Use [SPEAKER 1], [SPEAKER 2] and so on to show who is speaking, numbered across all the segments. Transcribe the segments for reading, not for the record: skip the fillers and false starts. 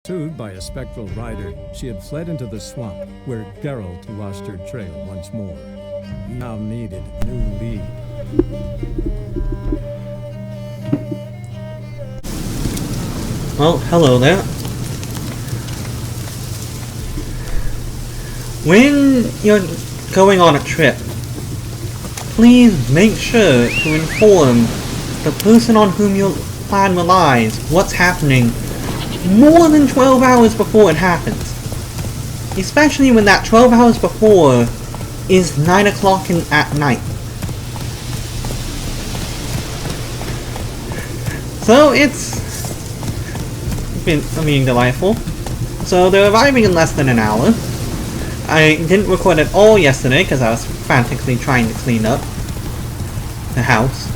[SPEAKER 1] Pursued by a spectral rider, she had fled into the swamp, where Geralt lost her trail once more. He now needed a new lead.
[SPEAKER 2] Well, hello there. When you're going on a trip, please make sure to inform the person on whom your plan relies what's happening more than 12 hours before it happens. Especially when that 12 hours before is 9 o'clock at night. So it's being delightful. So they're arriving in less than an hour. I didn't record it all yesterday because I was frantically trying to clean up the house.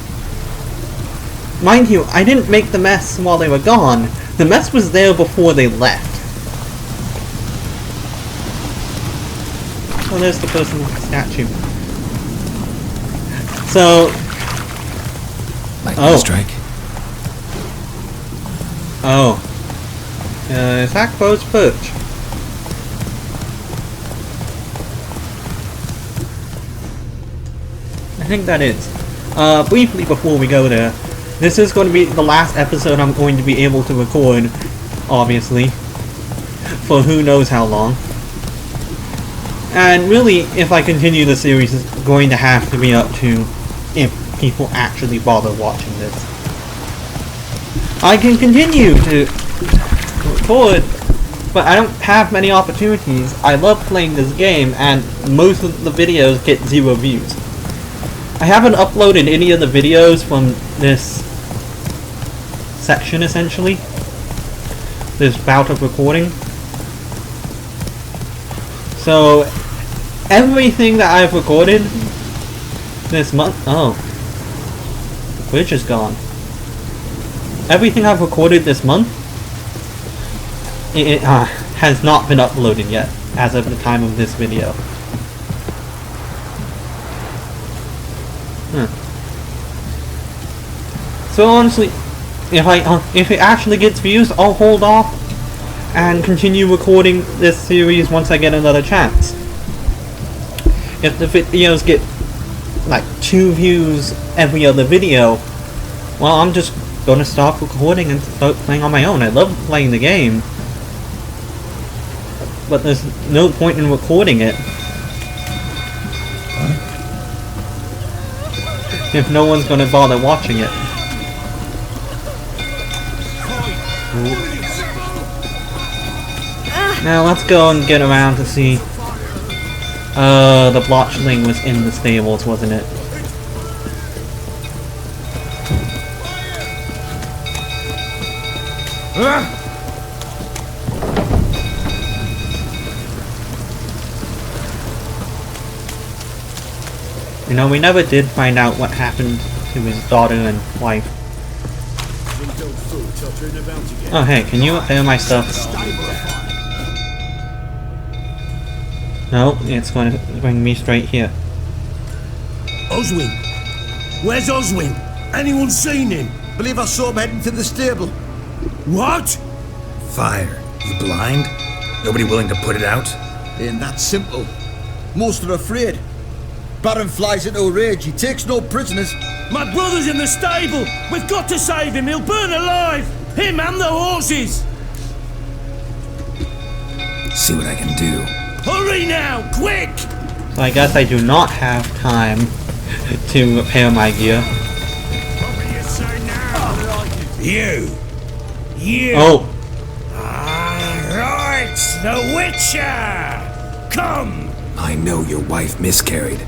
[SPEAKER 2] Mind you, I didn't make the mess while they were gone. The mess was there before they left. Oh, there's the person with the statue. So...
[SPEAKER 3] Lightning strike.
[SPEAKER 2] Oh. Is that Crow's Perch? I think that is. Briefly before we go there, this is going to be the last episode I'm going to be able to record, obviously, for who knows how long. And really, if I continue the series, it's going to have to be up to if people actually bother watching this. I can continue to record, but I don't have many opportunities. I love playing this game, and most of the videos get 0 views. I haven't uploaded any of the videos from this section, essentially. This bout of recording. So, everything that I've recorded this month... Oh. The bridge is gone. Everything I've recorded this month it has not been uploaded yet, as of the time of this video. So honestly, if it actually gets views, I'll hold off and continue recording this series once I get another chance. If the videos get like 2 views every other video, well, I'm just gonna stop recording and start playing on my own. I love playing the game, but there's no point in recording it if no one's gonna bother watching it. Now let's go and get around to see. The Blotchling was in the stables, wasn't it? You know, we never did find out what happened to his daughter and wife. Oh hey, can you repair my stuff? No, it's going to bring me straight here.
[SPEAKER 4] Oswin! Where's Oswin? Anyone seen him?
[SPEAKER 5] Believe I saw him heading to the stable.
[SPEAKER 4] What?
[SPEAKER 3] Fire. You blind? Nobody willing to put it out?
[SPEAKER 5] Ain't that simple. Most are afraid. Baron flies into a rage. He takes no prisoners.
[SPEAKER 4] My brother's in the stable! We've got to save him! He'll burn alive! Him and the horses!
[SPEAKER 3] See what I can do.
[SPEAKER 4] Hurry now! Quick!
[SPEAKER 2] So I guess I do not have time to repair my gear.
[SPEAKER 4] You!
[SPEAKER 2] Oh!
[SPEAKER 4] Right! The Witcher! Come!
[SPEAKER 3] I know your wife miscarried.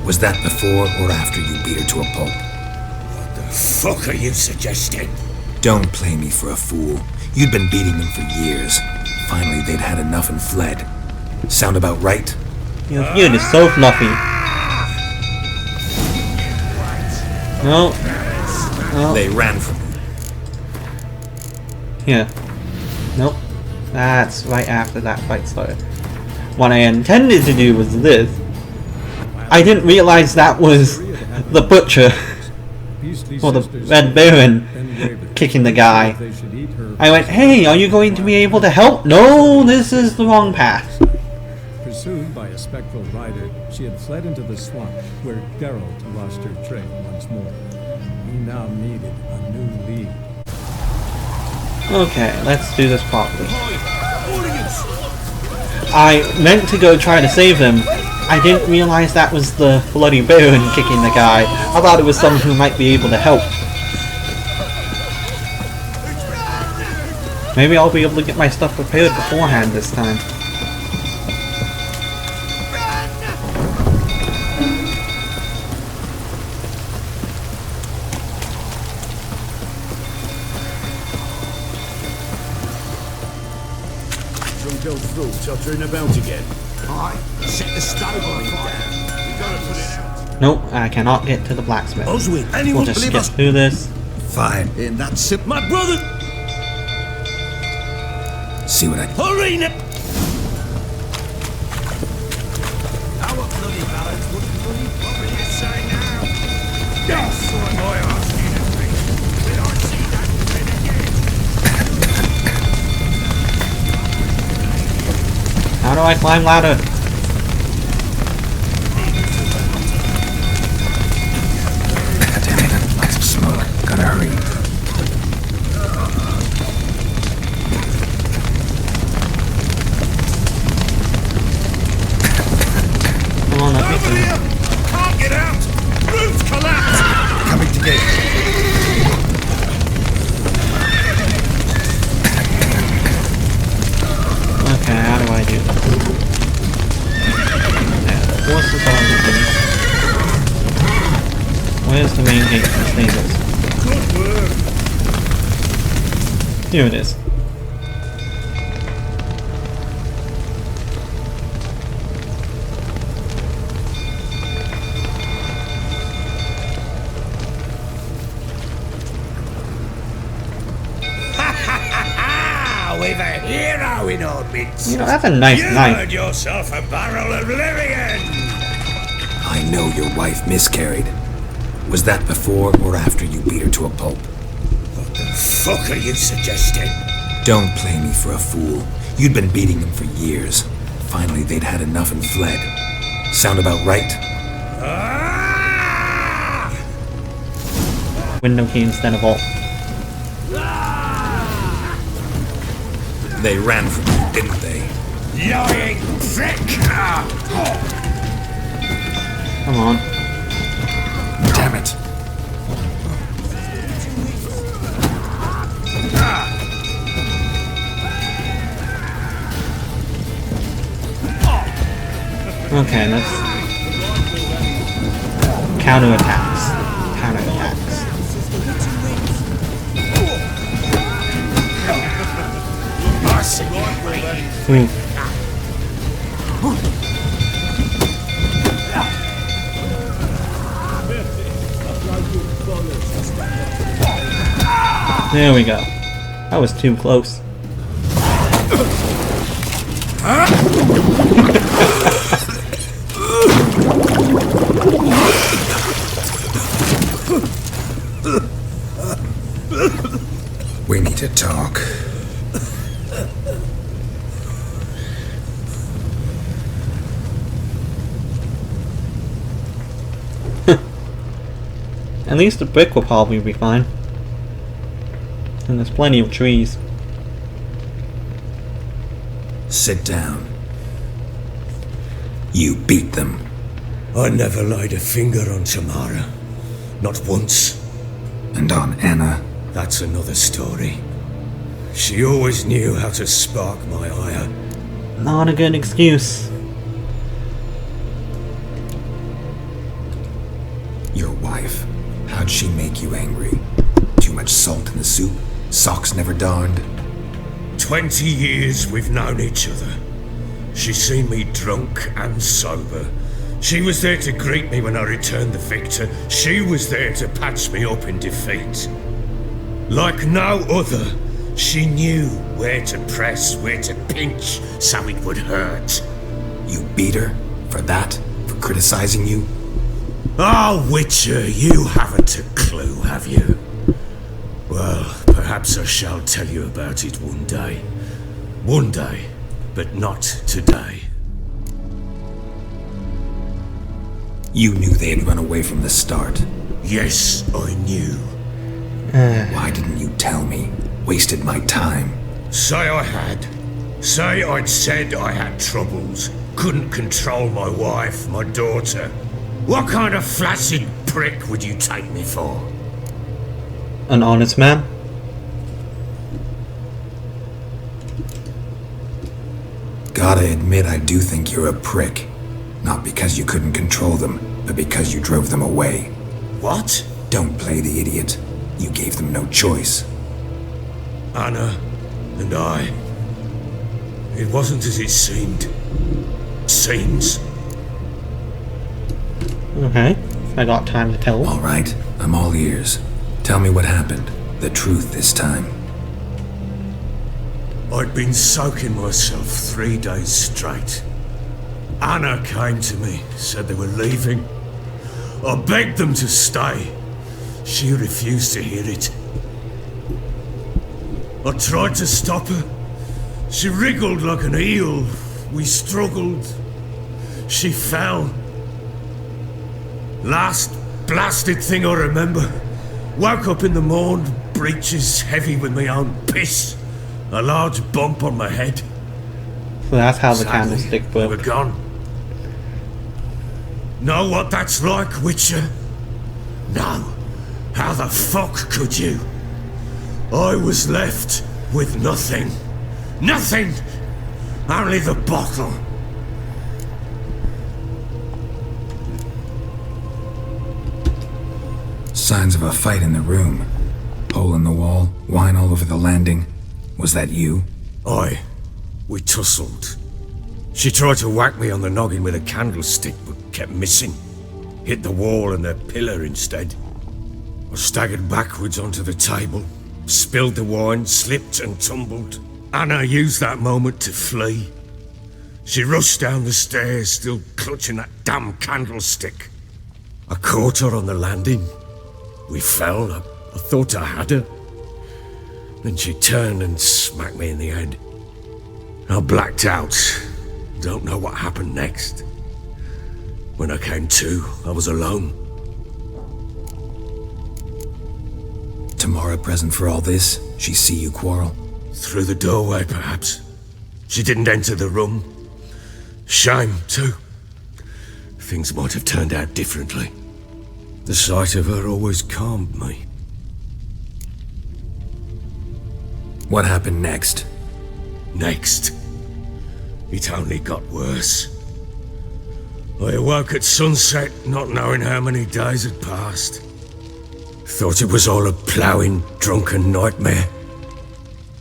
[SPEAKER 3] Was that before or after you beat her to a pulp?
[SPEAKER 4] What the fuck are you suggesting?
[SPEAKER 3] Don't play me for a fool. You'd been beating them for years. Finally, they'd had enough and fled. Sound about right?
[SPEAKER 2] Your beard is so fluffy. No. No.
[SPEAKER 3] They ran from you.
[SPEAKER 2] Here. Nope. That's right after that fight started. What I intended to do was this. I didn't realize that was the butcher. Or the Red Baron kicking the guy.
[SPEAKER 1] They should eat her.
[SPEAKER 2] I went, hey, are you going to be able to help? No, this is the wrong path.
[SPEAKER 1] Pursued by a spectral rider, she had fled into the swamp, where Geralt lost her trail once more. He now needed a new lead.
[SPEAKER 2] Okay, let's do this properly. I meant to go try to save him. I didn't realize that was the bloody baron kicking the guy. I thought it was someone who might be able to help. Maybe I'll be able to get my stuff prepared beforehand this time.
[SPEAKER 6] Tottering about again. Aye, set the stable on fire. We gotta put it out.
[SPEAKER 2] Nope, I cannot get to the blacksmith.
[SPEAKER 4] Oswin,
[SPEAKER 2] We'll
[SPEAKER 4] anyone
[SPEAKER 2] just
[SPEAKER 4] believe
[SPEAKER 2] skip
[SPEAKER 4] us?
[SPEAKER 2] through this.
[SPEAKER 3] Fine.
[SPEAKER 5] Ain't that simple?
[SPEAKER 4] My brother,
[SPEAKER 3] See what I...
[SPEAKER 4] hurry now!
[SPEAKER 6] Our bloody balance wouldn't bloody properly say now. Yes, so am I asking a thing. Did I see that renegade?
[SPEAKER 2] How do I climb ladder?
[SPEAKER 3] Damn it, lots of smoke. Gotta hurry.
[SPEAKER 2] Come on, let me through.
[SPEAKER 6] Can't get out. Roof collapsed.
[SPEAKER 5] Coming to gate.
[SPEAKER 2] Okay, how do I do this? Yeah, the forces are on the thing. Where's the main gate for the stables?
[SPEAKER 6] Good work.
[SPEAKER 2] Here it is.
[SPEAKER 6] We've a hero in our midst.
[SPEAKER 2] You know, that's a nice
[SPEAKER 6] You
[SPEAKER 2] knife.
[SPEAKER 6] earned yourself a barrel of Lyrian.
[SPEAKER 3] I know your wife miscarried. Was that before or after you beat her to a pulp?
[SPEAKER 6] What the fuck are you suggesting?
[SPEAKER 3] Don't play me for a fool. You'd been beating them for years. Finally, they'd had enough and fled. Sound about right?
[SPEAKER 6] Ah!
[SPEAKER 2] Window key instead of alt.
[SPEAKER 3] They ran from you, didn't they?
[SPEAKER 6] Lying prick!
[SPEAKER 2] Come on.
[SPEAKER 3] Damn it.
[SPEAKER 2] Okay, let's... Counterattacks. Counterattacks. Ooh. There we go. That was too close.
[SPEAKER 3] We need to talk.
[SPEAKER 2] At least the brick will probably be fine. And there's plenty of trees.
[SPEAKER 3] Sit down. You beat them.
[SPEAKER 6] I never laid a finger on Tamara. Not once.
[SPEAKER 3] And on Anna.
[SPEAKER 6] That's another story. She always knew how to spark my ire.
[SPEAKER 2] Not a good excuse.
[SPEAKER 3] Your wife. How'd she make you angry? Too much salt in the soup? Socks never darned?
[SPEAKER 6] 20 years we've known each other. She's seen me drunk and sober. She was there to greet me when I returned the victor. She was there to patch me up in defeat. Like no other, she knew where to press, where to pinch, so it would hurt.
[SPEAKER 3] You beat her? For that? For criticizing you?
[SPEAKER 6] Oh, Witcher, you haven't a clue, have you? Well, Perhaps I shall tell you about it one day. One day, but not today.
[SPEAKER 3] You knew they had run away from the start.
[SPEAKER 6] Yes, I knew.
[SPEAKER 3] Why didn't you tell me? Wasted my time.
[SPEAKER 6] Say I had. Say I'd said I had troubles. Couldn't control my wife, my daughter. What kind of flaccid prick would you take me for?
[SPEAKER 2] An honest man?
[SPEAKER 3] Gotta admit, I do think you're a prick. Not because you couldn't control them, but because you drove them away.
[SPEAKER 6] What?
[SPEAKER 3] Don't play the idiot. You gave them no choice.
[SPEAKER 6] Anna and I. It wasn't as it seemed. Seems.
[SPEAKER 2] Okay, I got time to tell.
[SPEAKER 3] All right, I'm all ears. Tell me what happened. The truth this time.
[SPEAKER 6] I'd been soaking myself 3 days straight. Anna came to me, said they were leaving. I begged them to stay. She refused to hear it. I tried to stop her. She wriggled like an eel. We struggled. She fell. Last blasted thing I remember. Woke up in the morn, breeches heavy with my own piss. A large bump on my head.
[SPEAKER 2] So that's how the
[SPEAKER 6] Sadly,
[SPEAKER 2] candlestick
[SPEAKER 6] they were
[SPEAKER 2] broke.
[SPEAKER 6] gone. Know what that's like, Witcher? No. How the fuck could you? I was left with nothing. Nothing! Only the bottle.
[SPEAKER 3] Signs of a fight in the room. Hole in the wall, wine all over the landing. Was that you?
[SPEAKER 6] Aye. We tussled. She tried to whack me on the noggin with a candlestick, but kept missing. Hit the wall and the pillar instead. I staggered backwards onto the table, spilled the wine, slipped and tumbled. Anna used that moment to flee. She rushed down the stairs, still clutching that damn candlestick. I caught her on the landing. We fell. I thought I had her. Then she turned and smacked me in the head. I blacked out. Don't know what happened next. When I came to, I was alone.
[SPEAKER 3] Tamara present for all this? She see you quarrel?
[SPEAKER 6] Through the doorway, perhaps. She didn't enter the room. Shame, too. Things might have turned out differently. The sight of her always calmed me.
[SPEAKER 3] What happened next?
[SPEAKER 6] Next, it only got worse. I awoke at sunset, not knowing how many days had passed. Thought it was all a ploughing, drunken nightmare.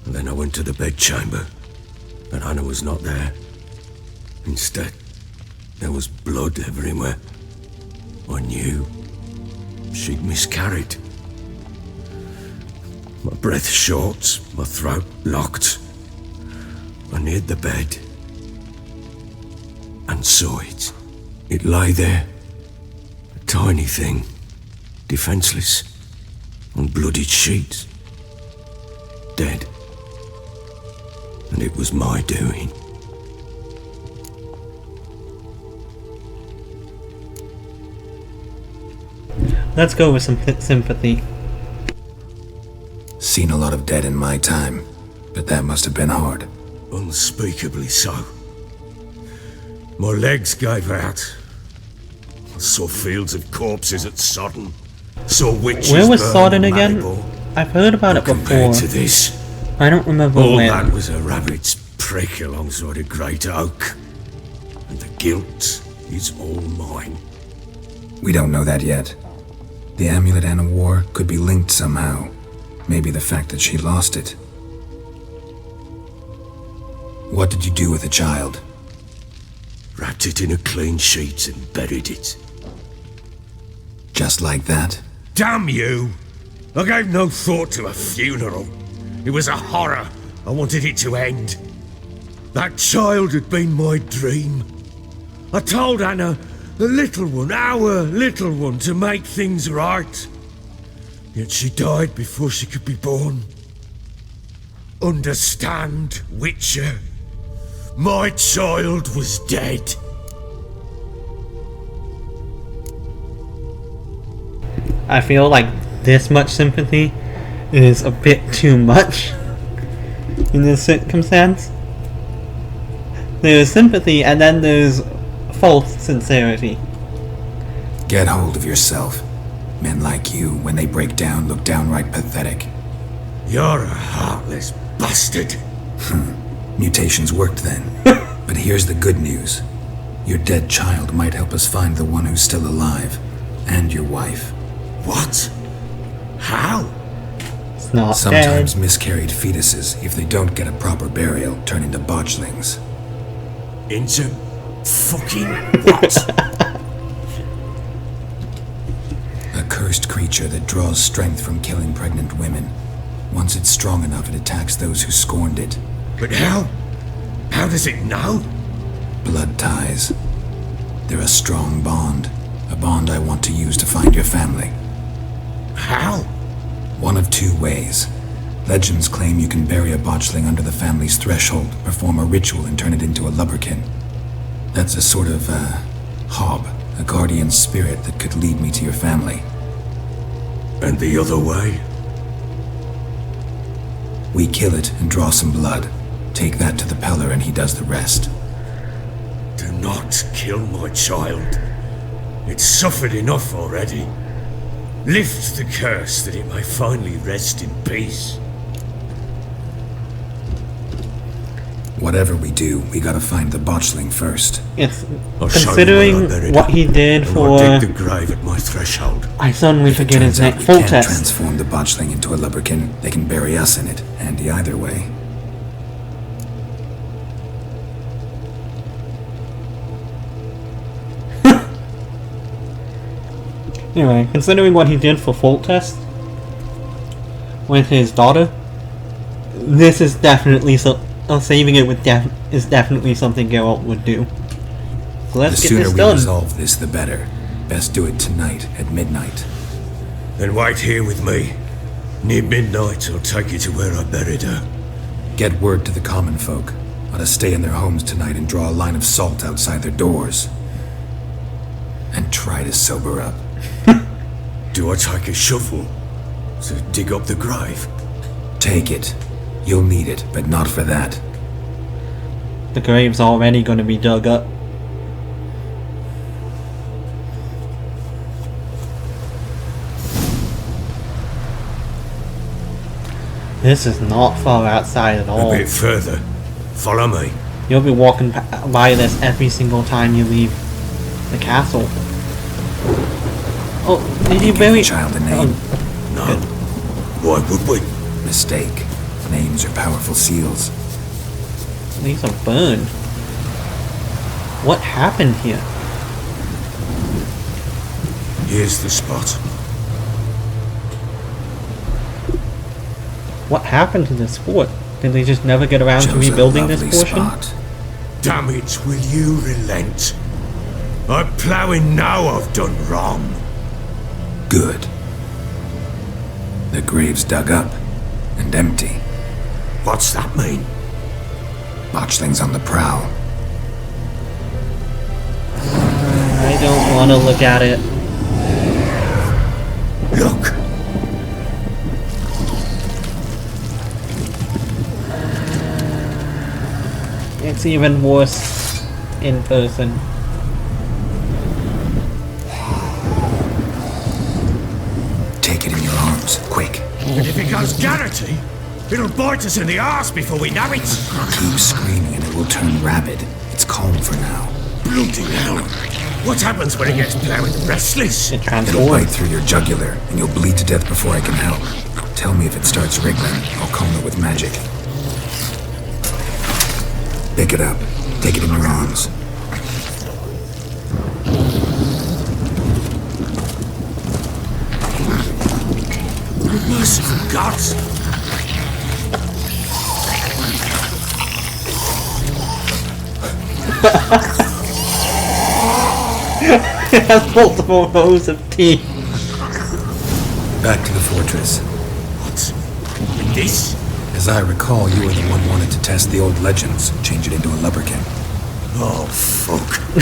[SPEAKER 6] And then I went to the bedchamber, and Anna was not there. Instead, there was blood everywhere. I knew she'd miscarried. My breath short, my throat locked. I neared the bed and saw it. It lay there, a tiny thing, defenseless, on bloodied sheets, dead. And it was my doing.
[SPEAKER 2] Let's go with some sympathy.
[SPEAKER 3] Seen a lot of dead in my time, but that must have been hard.
[SPEAKER 6] Unspeakably so. My legs gave out. I saw fields of corpses at Sodden. Saw witches
[SPEAKER 2] Where was
[SPEAKER 6] burn
[SPEAKER 2] Sodden again?
[SPEAKER 6] Malibor.
[SPEAKER 2] I've heard about it
[SPEAKER 6] Compared
[SPEAKER 2] before.
[SPEAKER 6] to this,
[SPEAKER 2] I don't remember
[SPEAKER 6] all
[SPEAKER 2] where.
[SPEAKER 6] that was a rabbit's prick alongside a great oak. And the guilt is all mine.
[SPEAKER 3] We don't know that yet. The amulet Anna wore could be linked somehow. Maybe the fact that she lost it. What did you do with the child?
[SPEAKER 6] Wrapped it in a clean sheet and buried it.
[SPEAKER 3] Just like that?
[SPEAKER 6] Damn you! I gave no thought to a funeral. It was a horror. I wanted it to end. That child had been my dream. I told Anna, the little one, our little one, to make things right. Yet she died before she could be born. understand, Witcher? My child was dead.
[SPEAKER 2] I feel like this much sympathy is a bit too much in this circumstance. There's sympathy and then there's false sincerity.
[SPEAKER 3] Get hold of yourself. Men like you, when they break down, look downright pathetic.
[SPEAKER 6] You're a heartless bastard.
[SPEAKER 3] Mutations worked then. But here's the good news. Your dead child might help us find the one who's still alive. And your wife.
[SPEAKER 6] What? How?
[SPEAKER 2] It's not
[SPEAKER 3] Sometimes
[SPEAKER 2] dead.
[SPEAKER 3] miscarried fetuses, if they don't get a proper burial, turn into botchlings.
[SPEAKER 6] Into fucking what?
[SPEAKER 3] A cursed creature that draws strength from killing pregnant women. Once it's strong enough, it attacks those who scorned it.
[SPEAKER 6] But how? How does it know?
[SPEAKER 3] Blood ties. They're a strong bond. A bond I want to use to find your family.
[SPEAKER 6] How?
[SPEAKER 3] One of two ways. Legends claim you can bury a botchling under the family's threshold, perform a ritual, and turn it into a lubberkin. That's a sort of, hob, a guardian spirit that could lead me to your family.
[SPEAKER 6] And the other way?
[SPEAKER 3] We kill it and draw some blood. Take that to the Peller and he does the rest.
[SPEAKER 6] Do not kill my child. It's suffered enough already. Lift the curse that it may finally rest in peace.
[SPEAKER 3] Whatever we do, we gotta find the botchling first.
[SPEAKER 2] It's
[SPEAKER 6] I'll show you
[SPEAKER 2] considering
[SPEAKER 6] where I buried
[SPEAKER 2] what
[SPEAKER 6] it,
[SPEAKER 2] he did
[SPEAKER 6] and
[SPEAKER 2] for.
[SPEAKER 6] I'll dig the grave at my threshold.
[SPEAKER 2] I suddenly
[SPEAKER 3] If it
[SPEAKER 2] forget his
[SPEAKER 3] turns
[SPEAKER 2] name.
[SPEAKER 3] out we can't
[SPEAKER 2] Foltest.
[SPEAKER 3] transform the botchling into a lubberkin, they can bury us in it. Handy either way.
[SPEAKER 2] Anyway, considering what he did for Foltest with his daughter, this is definitely saving it with is definitely something Geralt would do. So let's
[SPEAKER 3] The
[SPEAKER 2] get
[SPEAKER 3] sooner
[SPEAKER 2] this
[SPEAKER 3] we
[SPEAKER 2] done.
[SPEAKER 3] resolve this, the better. Best do it tonight at midnight.
[SPEAKER 6] Then wait here with me. Near midnight, I'll take you to where I buried her.
[SPEAKER 3] Get word to the common folk. Ought to stay in their homes tonight and draw a line of salt outside their doors. And try to sober up.
[SPEAKER 6] Do I take a shovel to dig up the grave?
[SPEAKER 3] Take it. You'll need it, but not for that.
[SPEAKER 2] The grave's already going to be dug up. This is not far outside at all.
[SPEAKER 6] A bit further. Follow me.
[SPEAKER 2] You'll be walking by this every single time you leave the castle. Oh, did you
[SPEAKER 3] Give
[SPEAKER 2] bury
[SPEAKER 3] the child a name.
[SPEAKER 6] No. Why would we?
[SPEAKER 3] Mistake. Names are powerful seals.
[SPEAKER 2] These are burned. What happened here?
[SPEAKER 6] Here's the spot.
[SPEAKER 2] What happened to this fort? Did they just never get around to
[SPEAKER 3] Chose a
[SPEAKER 2] rebuilding this
[SPEAKER 3] lovely
[SPEAKER 2] portion?
[SPEAKER 3] spot.
[SPEAKER 6] Damn it, will you relent? I'm ploughing now I've done wrong.
[SPEAKER 3] Good. The grave's dug up and empty.
[SPEAKER 6] What's that mean?
[SPEAKER 3] Botchling's on the prowl.
[SPEAKER 2] I don't want to look at it.
[SPEAKER 6] Look!
[SPEAKER 2] It's even worse in person.
[SPEAKER 3] Take it in your arms, quick.
[SPEAKER 6] And if it goes Garrity, it'll bite us in the arse before we know it.
[SPEAKER 3] Keep screaming and it will turn rabid. It's calm for now.
[SPEAKER 6] Bloody hell. What happens when it gets plowed restless?
[SPEAKER 2] It
[SPEAKER 3] It'll
[SPEAKER 2] transforms.
[SPEAKER 3] bite through your jugular and you'll bleed to death before I can help. Tell me if it starts wriggling. I'll calm it with magic. Pick it up. Take it in your arms.
[SPEAKER 6] Merciful gods!
[SPEAKER 2] It has multiple rows of teeth.
[SPEAKER 3] Back to the fortress.
[SPEAKER 6] What? This?
[SPEAKER 3] As As I recall, you were the one wanted to test the old legends, change it into a lubberkin.
[SPEAKER 6] Oh, fuck.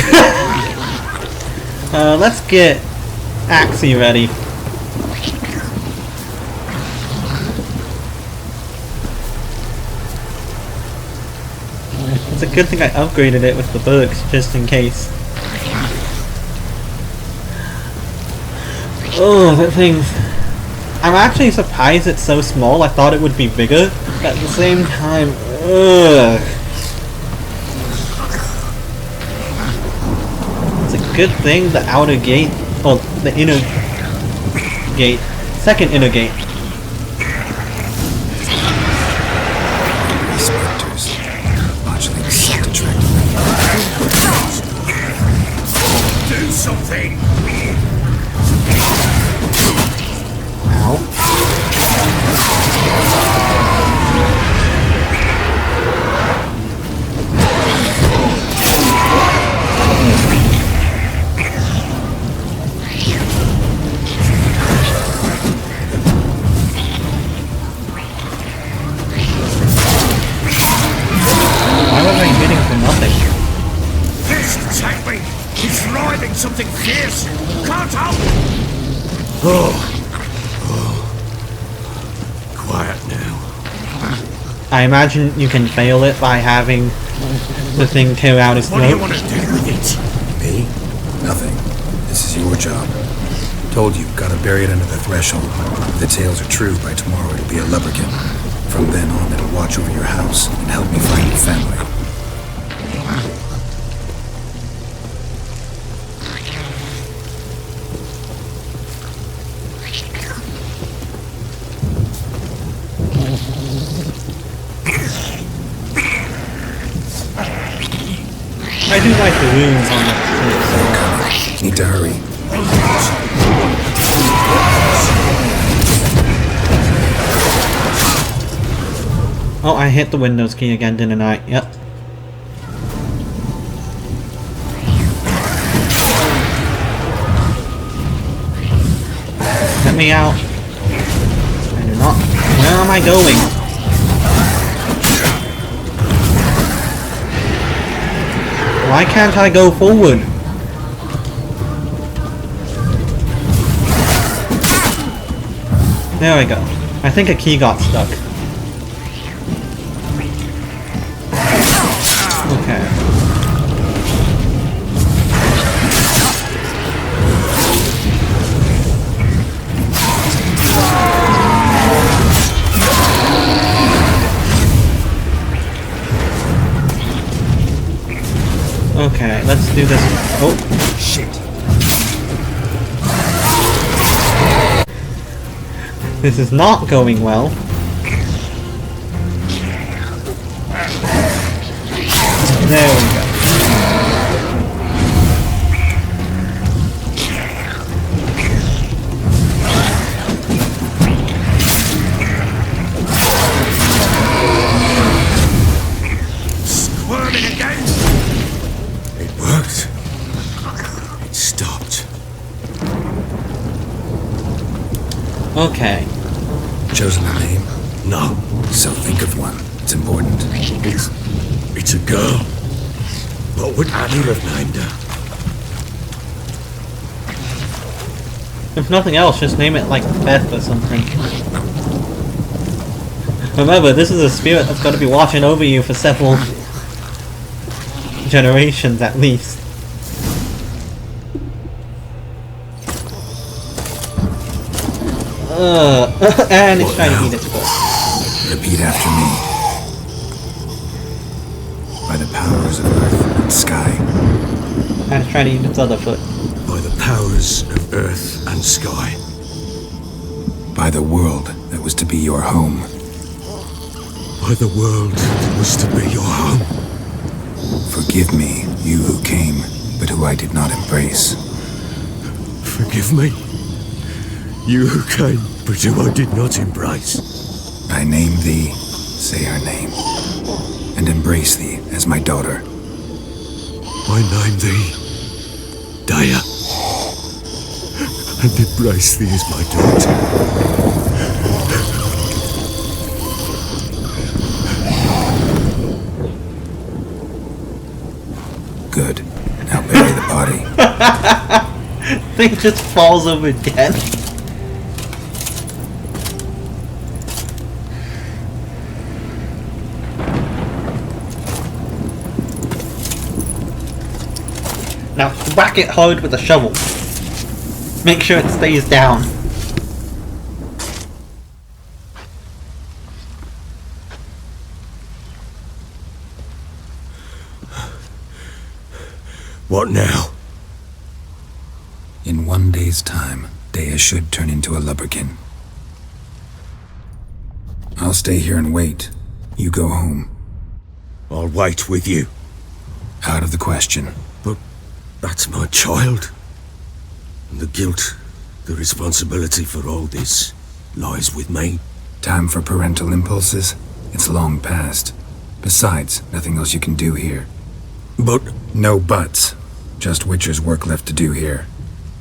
[SPEAKER 2] Let's get Axie ready. It's a good thing I upgraded it with the books, just in case. Oh, that thing. I'm actually surprised it's so small. I thought it would be bigger. At the same time, ugh. It's a good thing the outer gate, or the inner gate, second inner gate.
[SPEAKER 3] Spectres. Botchlings sucked attractive.
[SPEAKER 6] Do something!
[SPEAKER 2] Ow. Why was I hitting for nothing?
[SPEAKER 6] This attack me! He's writhing something fierce! Can't help! Quiet now.
[SPEAKER 2] I imagine you can fail it by having the thing tear out his
[SPEAKER 6] What do you
[SPEAKER 2] throat.
[SPEAKER 6] want to do with it?
[SPEAKER 3] Me? Nothing. This is your job. Told you, gotta bury it under the threshold. If the tales are true, by tomorrow it'll be a lubberkin. From then on, it'll watch over your house and help me find your family.
[SPEAKER 2] I do like the wounds on it.
[SPEAKER 3] Need to hurry.
[SPEAKER 2] Oh, I hit the Windows key again, didn't I? Yep. Let me out. I do not. Where am I going? Why can't I go forward? There we go. I think a key got stuck. Okay. Okay, let's do this. Oh,
[SPEAKER 3] Shit.
[SPEAKER 2] this is not going well. There we go.
[SPEAKER 6] Squirming again? It worked. It stopped.
[SPEAKER 2] Okay.
[SPEAKER 3] Chosen a name?
[SPEAKER 6] No,
[SPEAKER 3] So think of one. It's important.
[SPEAKER 6] it's a girl. What would Annie have named her?
[SPEAKER 2] If nothing else, just name it like Beth or something. Remember, this is a spirit that's got to be watching over you for several generations at least. And it's trying to eat its foot.
[SPEAKER 3] Repeat after me. By the powers of earth and sky.
[SPEAKER 2] And it's trying to eat its other foot.
[SPEAKER 6] By the powers of earth and sky.
[SPEAKER 3] By the world that was to be your home.
[SPEAKER 6] By the world that was to be your home.
[SPEAKER 3] Forgive me, you who came, but who I did not embrace.
[SPEAKER 6] Forgive me. You who came, but who I did not embrace.
[SPEAKER 3] I name thee, say her name, and embrace thee as my daughter.
[SPEAKER 6] I name thee Daya, and embrace thee as my daughter.
[SPEAKER 3] Good. Now bury the body.
[SPEAKER 2] Thing just falls over dead. Now whack it hard with a shovel. Make sure it stays down.
[SPEAKER 6] What now?
[SPEAKER 3] In 1 day's time, Dea should turn into a lubberkin. I'll stay here and wait. You go home.
[SPEAKER 6] I'll wait with you.
[SPEAKER 3] Out of the question.
[SPEAKER 6] But that's my child. And the guilt, the responsibility for all this lies with me.
[SPEAKER 3] Time for parental impulses? It's long past. Besides, nothing else you can do here.
[SPEAKER 6] But
[SPEAKER 3] No buts. Just Witcher's work left to do here.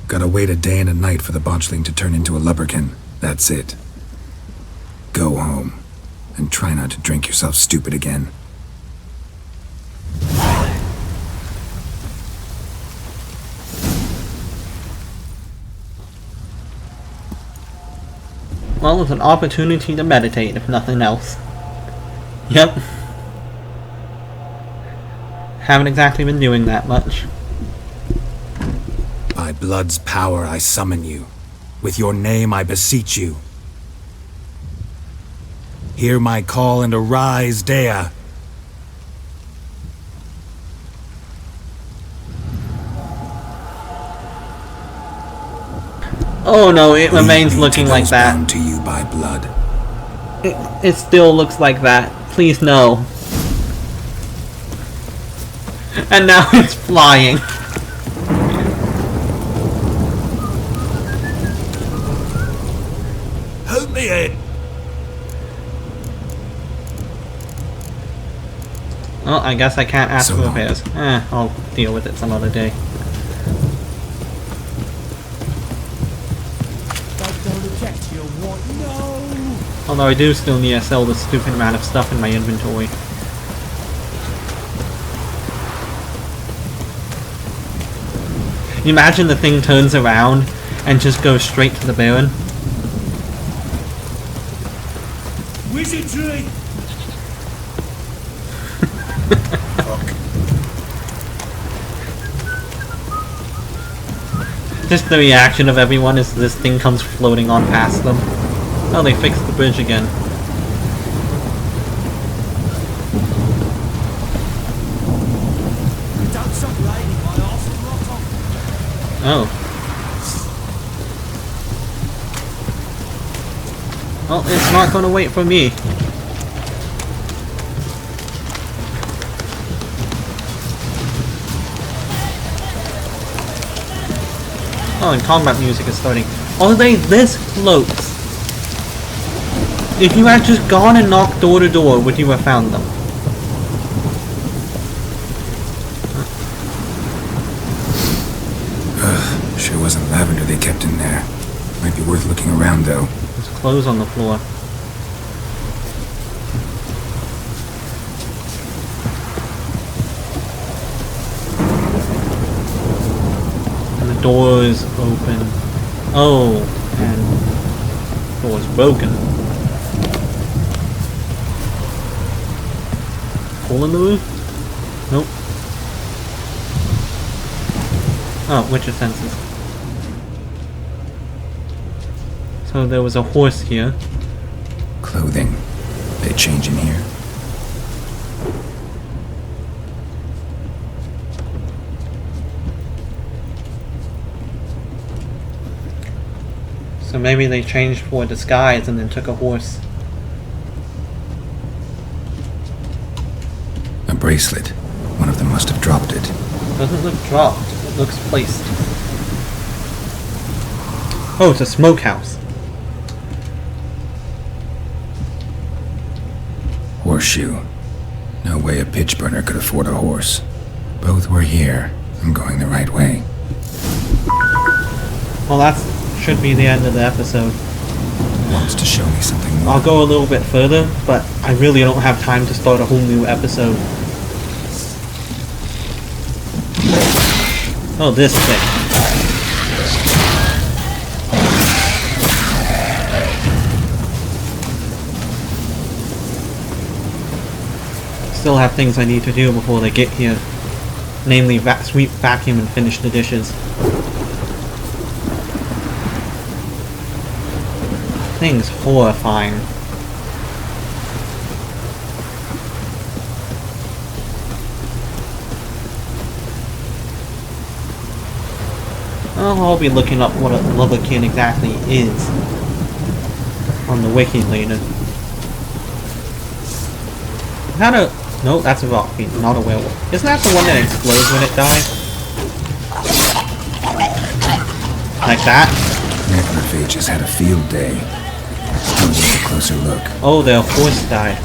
[SPEAKER 3] Gotta wait a day and a night for the botchling to turn into a lubberkin. That's it. Go home. And try not to drink yourself stupid again.
[SPEAKER 2] Well, it's an opportunity to meditate, if nothing else. Yep. Haven't exactly been doing that much.
[SPEAKER 3] By blood's power I summon you. With your name I beseech you. Hear my call and arise, Dea.
[SPEAKER 2] Oh no, it remains
[SPEAKER 3] Lead me
[SPEAKER 2] looking
[SPEAKER 3] to
[SPEAKER 2] like
[SPEAKER 3] those
[SPEAKER 2] that.
[SPEAKER 3] bound to you by blood.
[SPEAKER 2] It still looks like that. Please no. And now it's flying.
[SPEAKER 6] help me in.
[SPEAKER 2] Well, I guess I can't ask
[SPEAKER 3] So
[SPEAKER 2] for
[SPEAKER 3] long.
[SPEAKER 2] repairs. I'll deal with it some other day. Although I do still need to sell the stupid amount of stuff in my inventory. You imagine the thing turns around and just goes straight to the Baron?
[SPEAKER 4] Wizardry!
[SPEAKER 2] Just the reaction of everyone as this thing comes floating on past them. Oh, they fixed the bridge again. Oh. Well, it's not gonna wait for me. Oh, and combat music is starting. Are they this close? If you had just gone and knocked door to door, would you have found them?
[SPEAKER 3] Sure wasn't lavender they kept in there. Might be worth looking around, though.
[SPEAKER 2] There's clothes on the floor. And the door is open. Oh, and the door is broken. Hole in the roof? Nope. Oh, Witcher senses. So there was a horse here.
[SPEAKER 3] Clothing. They change in here.
[SPEAKER 2] So maybe they changed for a disguise and then took a horse.
[SPEAKER 3] A bracelet. One of them must have dropped it.
[SPEAKER 2] Doesn't look dropped, it looks placed. Oh, it's a smokehouse.
[SPEAKER 3] Horseshoe. No way a pitch burner could afford a horse. Both were here. I'm going the right way.
[SPEAKER 2] Well, that should be the end of the episode.
[SPEAKER 3] Wants to show me something more.
[SPEAKER 2] I'll go a little bit further, but I really don't have time to start a whole new episode. Oh, this thing. Still have things I need to do before they get here. Namely, sweep, vacuum, and finish the dishes. Thing's horrifying. I'll be looking up what a lubberkin exactly is on the wiki later. No, that's a rock fiend, not a werewolf. Isn't that the one that explodes when it dies? Like that?
[SPEAKER 3] Necrophages had a field day. Let's take a closer look.
[SPEAKER 2] Oh, their horse died.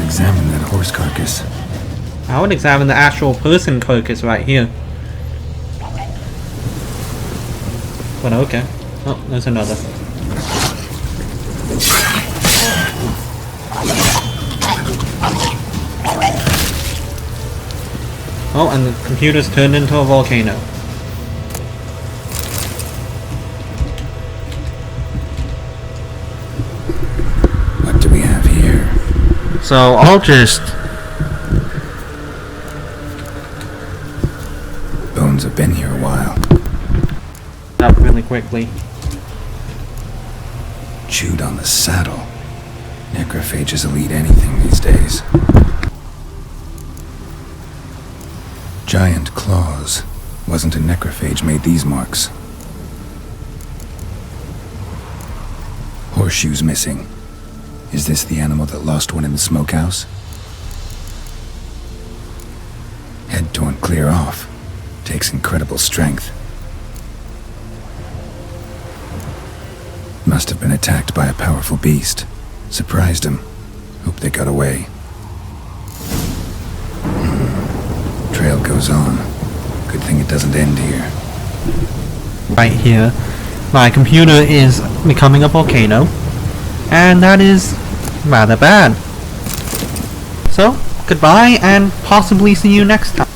[SPEAKER 3] Examine that horse carcass.
[SPEAKER 2] I would examine the actual person carcass right here. But okay. Oh, there's another. Oh, and the computer's turned into a volcano.
[SPEAKER 3] What do we have here?
[SPEAKER 2] So I'll just...
[SPEAKER 3] Bones have been here a while.
[SPEAKER 2] up really quickly.
[SPEAKER 3] Chewed on the saddle. Necrophages will eat anything these days. Giant claws. Wasn't a necrophage made these marks. Horseshoes missing. Is this the animal that lost one in the smokehouse? Head torn clear off. Takes incredible strength. Must have been attacked by a powerful beast. Surprised him. Hope they got away. Trail goes on. Good thing it doesn't end here.
[SPEAKER 2] Right here, my computer is becoming a volcano, and that is rather bad. So, goodbye, and possibly see you next time.